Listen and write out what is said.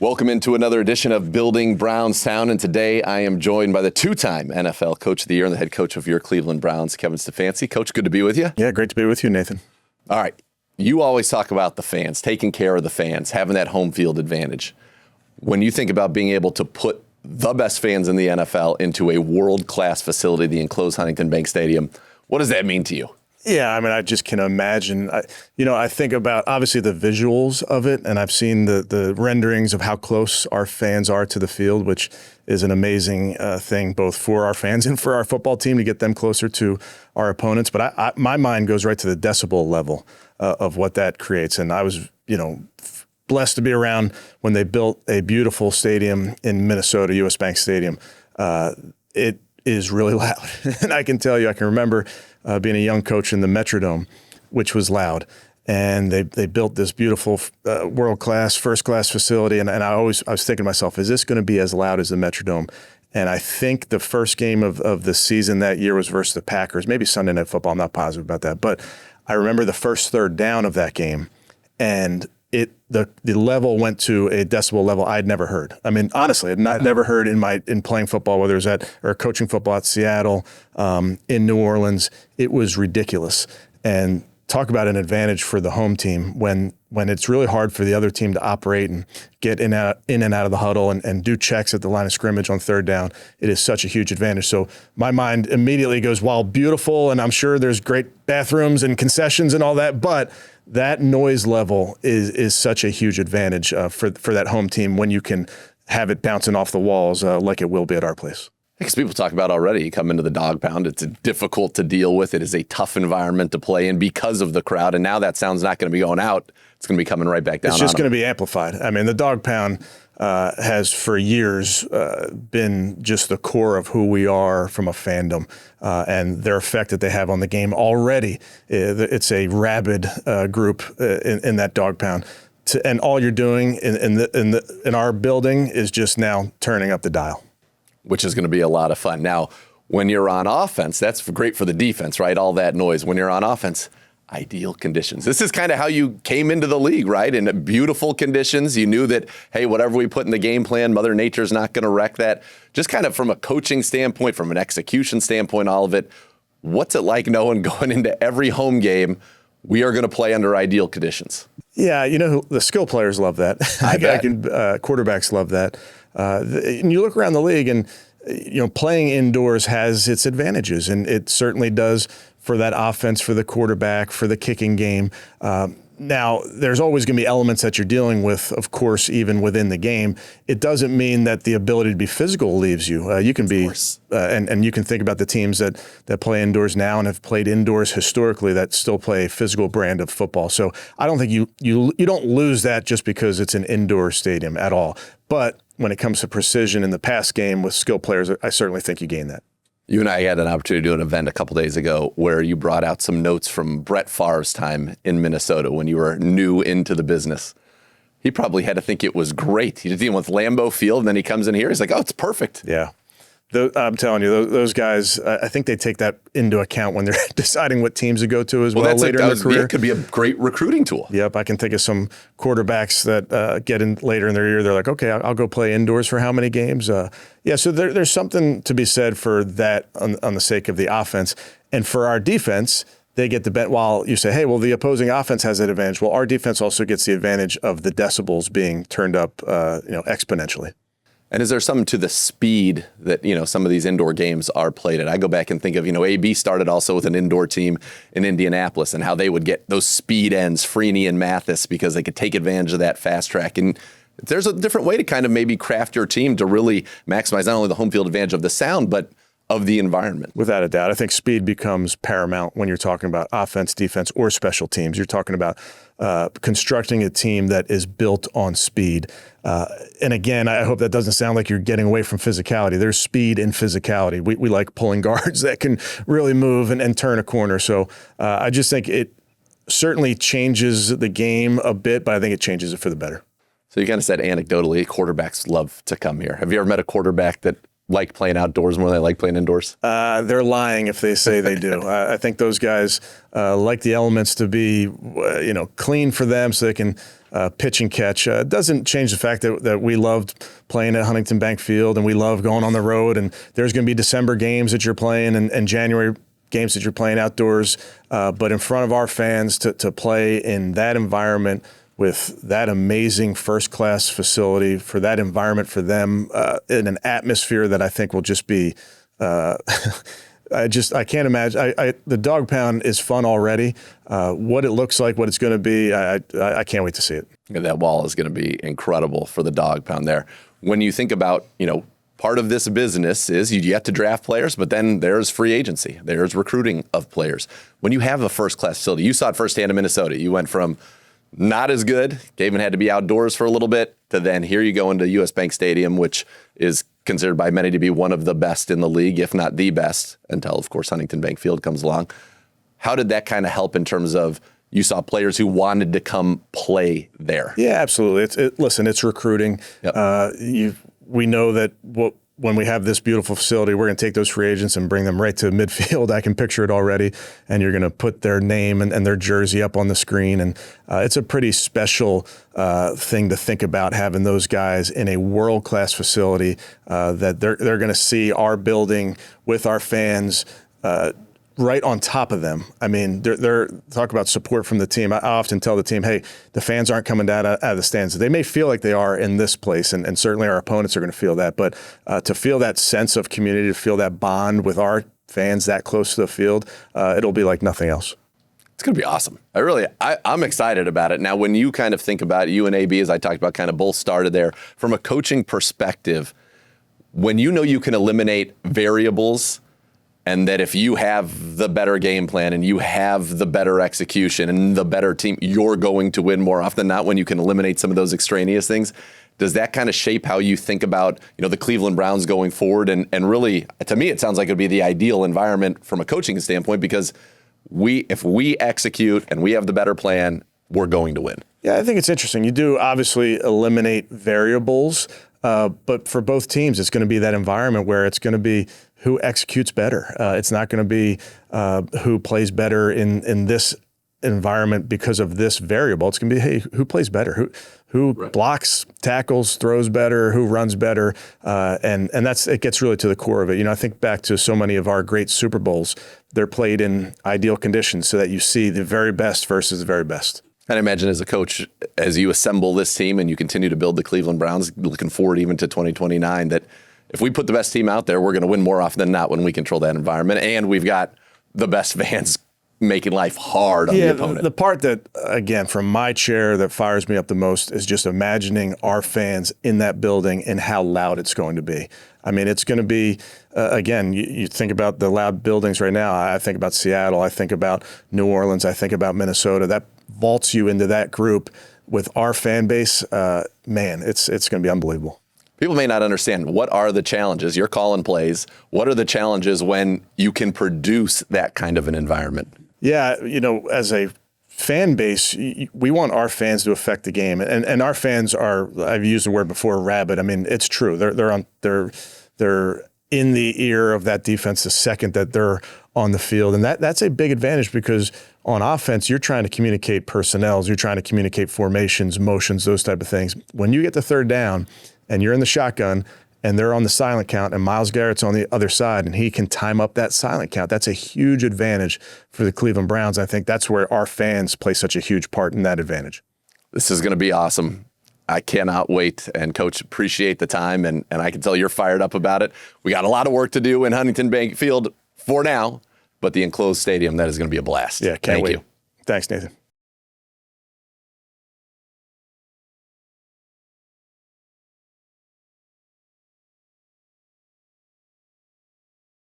Welcome into another edition of Building Brownstown, and today I am joined by the two-time NFL Coach of the Year and the head coach of your Cleveland Browns, Kevin Stefanski. Coach, good to be with you. Yeah, great to be with you, Nathan. All right, you always talk about the fans, taking care of the fans, having that home field advantage. When you think about being able to put the best fans in the NFL into a world-class facility, the enclosed Huntington Bank Stadium, what does that mean to you? Yeah, I mean, I just can imagine. I think about, obviously, the visuals of it, and I've seen the renderings of how close our fans are to the field, which is an amazing thing, both for our fans and for our football team to get them closer to our opponents. But my mind goes right to the decibel level of what that creates. And I was, blessed to be around when they built a beautiful stadium in Minnesota, US Bank Stadium. It is really loud. And I can tell you, I can remember being a young coach in the Metrodome, which was loud. And they built this beautiful world-class, first-class facility. And I was thinking to myself, is this going to be as loud as the Metrodome? And I think the first game of the season that year was versus the Packers, maybe Sunday Night Football. I'm not positive about that. But I remember the first third down of that game, and the level went to a decibel level I'd never heard. I mean, honestly, I'd never heard in playing football, whether it was or coaching football at Seattle, in New Orleans. It was ridiculous. And talk about an advantage for the home team when it's really hard for the other team to operate and get in and out of the huddle and do checks at the line of scrimmage on third down. It is such a huge advantage. So my mind immediately goes, while beautiful, and I'm sure there's great bathrooms and concessions and all that, but that noise level is such a huge advantage for that home team when you can have it bouncing off the walls like it will be at our place. Because people talk about already, you come into the Dawg Pound, it's difficult to deal with. It is a tough environment to play in because of the crowd. And now that sound's not going to be going out. It's going to be coming right back down. It's just going to be amplified. I mean, the Dawg Pound has for years been just the core of who we are from a fandom and their effect that they have on the game already. It's a rabid group in that Dawg Pound. And all you're doing in our building is just now turning up the dial. Which is going to be a lot of fun. Now, when you're on offense, that's great for the defense, right? All that noise. When you're on offense, ideal conditions. This is kind of how you came into the league, right? In beautiful conditions. You knew that, hey, whatever we put in the game plan, Mother Nature's not going to wreck that. Just kind of from a coaching standpoint, from an execution standpoint, all of it. What's it like knowing going into every home game, we are going to play under ideal conditions? Yeah, the skill players love that. I bet. Quarterbacks love that. And you look around the league and, playing indoors has its advantages, and it certainly does for that offense, for the quarterback, for the kicking game. Now, there's always going to be elements that you're dealing with, of course, even within the game. It doesn't mean that the ability to be physical leaves you. You can be, and you can think about the teams that play indoors now and have played indoors historically that still play a physical brand of football. So I don't think you don't lose that just because it's an indoor stadium at all. But when it comes to precision in the pass game with skill players, I certainly think you gain that. You and I had an opportunity to do an event a couple days ago where you brought out some notes from Brett Favre's time in Minnesota when you were new into the business. He probably had to think it was great. He did deal with Lambeau Field, and then he comes in here. He's like, oh, it's perfect. Yeah. I'm telling you, those guys, I think they take that into account when they're deciding what teams to go to as well later in their career. It could be a great recruiting tool. Yep, I can think of some quarterbacks that get in later in their year. They're like, okay, I'll go play indoors for how many games? So there's something to be said for that on the sake of the offense. And for our defense, they get the bet. While you say, hey, well, the opposing offense has that advantage. Well, our defense also gets the advantage of the decibels being turned up exponentially. And is there something to the speed that, some of these indoor games are played at? I go back and think of, AB started also with an indoor team in Indianapolis and how they would get those speed ends, Freeney and Mathis, because they could take advantage of that fast track. And there's a different way to kind of maybe craft your team to really maximize not only the home field advantage of the sound, but of the environment. Without a doubt. I think speed becomes paramount when you're talking about offense, defense, or special teams. You're talking about constructing a team that is built on speed. And again, I hope that doesn't sound like you're getting away from physicality. There's speed in physicality. We like pulling guards that can really move and turn a corner. So I just think it certainly changes the game a bit, but I think it changes it for the better. So you kind of said anecdotally, quarterbacks love to come here. Have you ever met a quarterback that like playing outdoors more than they like playing indoors? They're lying if they say they do. I think those guys like the elements to be, clean for them so they can pitch and catch. It doesn't change the fact that we loved playing at Huntington Bank Field and we love going on the road. And there's going to be December games that you're playing and January games that you're playing outdoors. But in front of our fans to play in that environment with that amazing first-class facility, for that environment for them, in an atmosphere that I think will just be, I can't imagine. The Dawg Pound is fun already. What it looks like, what it's going to be, I can't wait to see it. And that wall is going to be incredible for the Dawg Pound there. When you think about, part of this business is you get to draft players, but then there's free agency. There's recruiting of players. When you have a first-class facility, you saw it firsthand in Minnesota. You went from not as good, even had to be outdoors for a little bit, to then here you go into US Bank Stadium, which is considered by many to be one of the best in the league, if not the best, until, of course, Huntington Bank Field comes along. How did that kind of help in terms of you saw players who wanted to come play there? Yeah, absolutely. Listen, it's recruiting. Yep. We know that when we have this beautiful facility, we're going to take those free agents and bring them right to midfield. I can picture it already. And you're going to put their name and their jersey up on the screen. And it's a pretty special thing to think about, having those guys in a world-class facility that they're going to see our building with our fans right on top of them. I mean, they're talk about support from the team. I often tell the team, hey, the fans aren't coming out of the stands. They may feel like they are in this place, and certainly our opponents are going to feel that. But to feel that sense of community, to feel that bond with our fans that close to the field, it'll be like nothing else. It's going to be awesome. I'm excited about it. Now, when you kind of think about you and AB, as I talked about, kind of both started there, from a coaching perspective, when you know you can eliminate variables, and that if you have the better game plan and you have the better execution and the better team, you're going to win more often than not when you can eliminate some of those extraneous things. Does that kind of shape how you think about, the Cleveland Browns going forward? And really, to me, it sounds like it would be the ideal environment from a coaching standpoint, because if we execute and we have the better plan, we're going to win. Yeah, I think it's interesting. You do obviously eliminate variables, but for both teams, it's going to be that environment where it's going to be who executes better. It's not going to be who plays better in this environment because of this variable. It's going to be, hey, who plays better? Who right. blocks, tackles, throws better? Who runs better? And it gets really to the core of it. I think back to so many of our great Super Bowls. They're played in ideal conditions so that you see the very best versus the very best. And I imagine as a coach, as you assemble this team and you continue to build the Cleveland Browns, looking forward even to 2029, that if we put the best team out there, we're going to win more often than not when we control that environment. And we've got the best fans making life hard on the opponent. The part that, again, from my chair that fires me up the most is just imagining our fans in that building and how loud it's going to be. I mean, it's going to be, again, you think about the loud buildings right now. I think about Seattle. I think about New Orleans. I think about Minnesota. That vaults you into that group with our fan base. Man, it's going to be unbelievable. People may not understand, what are the challenges? You're calling plays. What are the challenges when you can produce that kind of an environment? Yeah, as a fan base, we want our fans to affect the game. And our fans are, I've used the word before, rabid. I mean, it's true. They're in the ear of that defense the second that they're on the field. And that's a big advantage, because on offense, you're trying to communicate personnels, you're trying to communicate formations, motions, those type of things. When you get to third down and you're in the shotgun and they're on the silent count and Myles Garrett's on the other side and he can time up that silent count, that's a huge advantage for the Cleveland Browns. I think that's where our fans play such a huge part in that advantage. This is going to be awesome. I cannot wait. And Coach, appreciate the time. And I can tell you're fired up about it. We got a lot of work to do in Huntington Bank Field for now, but the enclosed stadium, that is going to be a blast. Yeah, can't wait. Thank you. Thanks, Nathan.